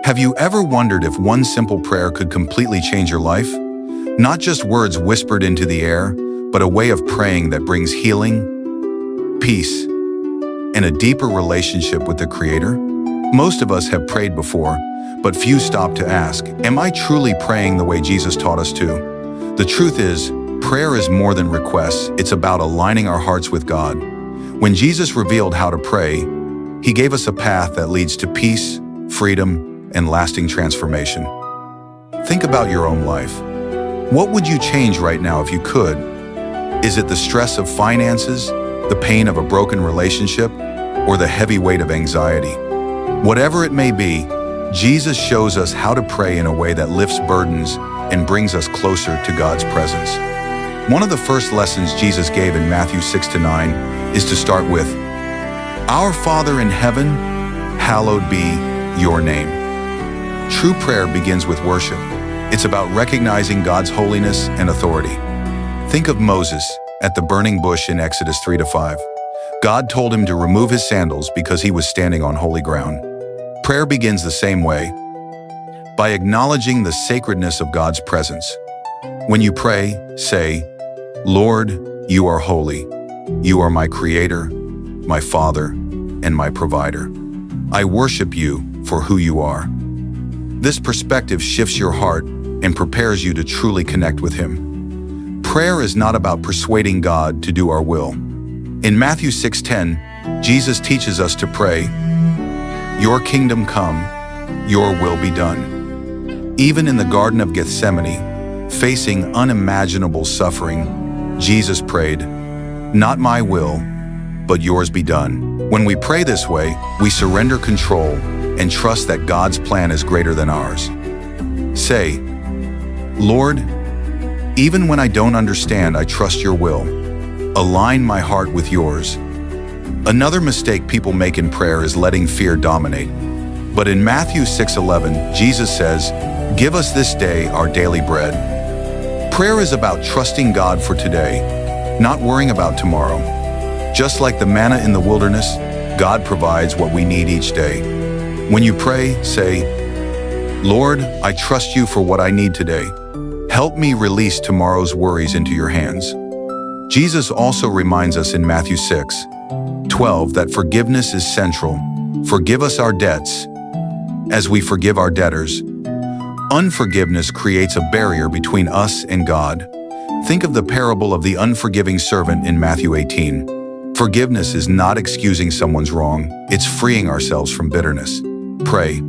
Have you ever wondered if one simple prayer could completely change your life? Not just words whispered into the air, but a way of praying that brings healing, peace, and a deeper relationship with the Creator? Most of us have prayed before, but few stop to ask, am I truly praying the way Jesus taught us to? The truth is, prayer is more than requests. It's about aligning our hearts with God. When Jesus revealed how to pray, He gave us a path that leads to peace, freedom, and lasting transformation. Think about your own life. What would you change right now if you could? Is it the stress of finances, the pain of a broken relationship, or the heavy weight of anxiety? Whatever it may be, Jesus shows us how to pray in a way that lifts burdens and brings us closer to God's presence. One of the first lessons Jesus gave in Matthew 6-9 is to start with, "Our Father in heaven, hallowed be your name." True prayer begins with worship. It's about recognizing God's holiness and authority. Think of Moses at the burning bush in Exodus 3-5. God told him to remove his sandals because he was standing on holy ground. Prayer begins the same way, by acknowledging the sacredness of God's presence. When you pray, say, "Lord, you are holy. You are my Creator, my Father, and my Provider. I worship you for who you are." This perspective shifts your heart and prepares you to truly connect with Him. Prayer is not about persuading God to do our will. In Matthew 6:10, Jesus teaches us to pray, "Your kingdom come, your will be done." Even in the Garden of Gethsemane, facing unimaginable suffering, Jesus prayed, "Not my will, but yours be done." When we pray this way, we surrender control and trust that God's plan is greater than ours. Say, "Lord, even when I don't understand, I trust your will. Align my heart with yours." Another mistake people make in prayer is letting fear dominate. But in Matthew 6:11, Jesus says, "Give us this day our daily bread." Prayer is about trusting God for today, not worrying about tomorrow. Just like the manna in the wilderness, God provides what we need each day. When you pray, say, "Lord, I trust you for what I need today. Help me release tomorrow's worries into your hands." Jesus also reminds us in Matthew 6:12 that forgiveness is central. Forgive us our debts, as we forgive our debtors. Unforgiveness creates a barrier between us and God. Think of the parable of the unforgiving servant in Matthew 18. Forgiveness is not excusing someone's wrong, it's freeing ourselves from bitterness. Pray,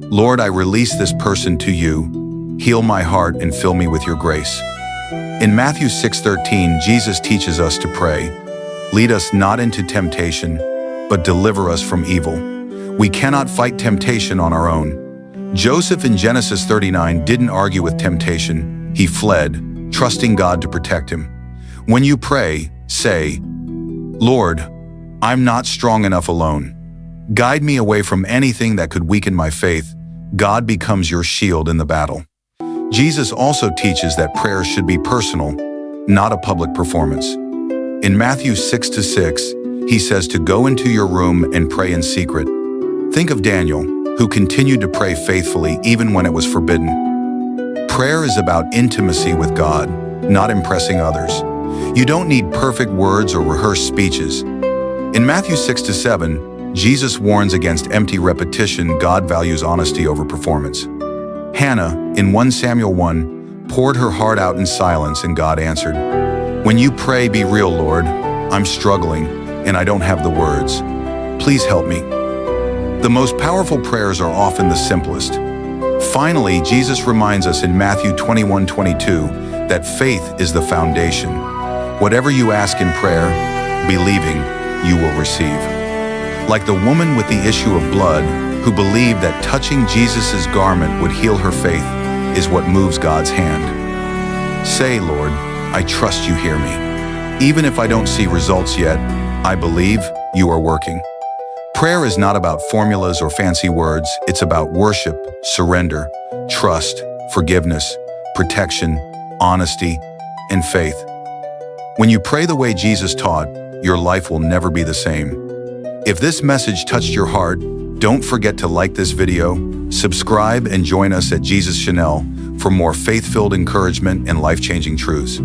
"Lord, I release this person to you. Heal my heart and fill me with your grace." In Matthew 6:13, Jesus teaches us to pray, "Lead us not into temptation, but deliver us from evil." We cannot fight temptation on our own. Joseph in Genesis 39 didn't argue with temptation. He fled, trusting God to protect him. When you pray, say, "Lord, I'm not strong enough alone. Guide me away from anything that could weaken my faith." God becomes your shield in the battle. Jesus also teaches that prayer should be personal, not a public performance. In Matthew 6:6, he says to go into your room and pray in secret. Think of Daniel, who continued to pray faithfully even when it was forbidden. Prayer is about intimacy with God, not impressing others. You don't need perfect words or rehearsed speeches. In Matthew 6-7, Jesus warns against empty repetition. God values honesty over performance. Hannah, in 1 Samuel 1, poured her heart out in silence, and God answered, "When you pray, be real, Lord. I'm struggling, and I don't have the words. Please help me." The most powerful prayers are often the simplest. Finally, Jesus reminds us in Matthew 21:22 that faith is the foundation. Whatever you ask in prayer, believing, you will receive. Like the woman with the issue of blood, who believed that touching Jesus' garment would heal her faith, is what moves God's hand. Say, "Lord, I trust you hear me. Even if I don't see results yet, I believe you are working." Prayer is not about formulas or fancy words. It's about worship, surrender, trust, forgiveness, protection, honesty, and faith. When you pray the way Jesus taught, your life will never be the same. If this message touched your heart, Don't forget to like this video, subscribe, and join us at J.Chanel for more faith-filled encouragement and life-changing truths.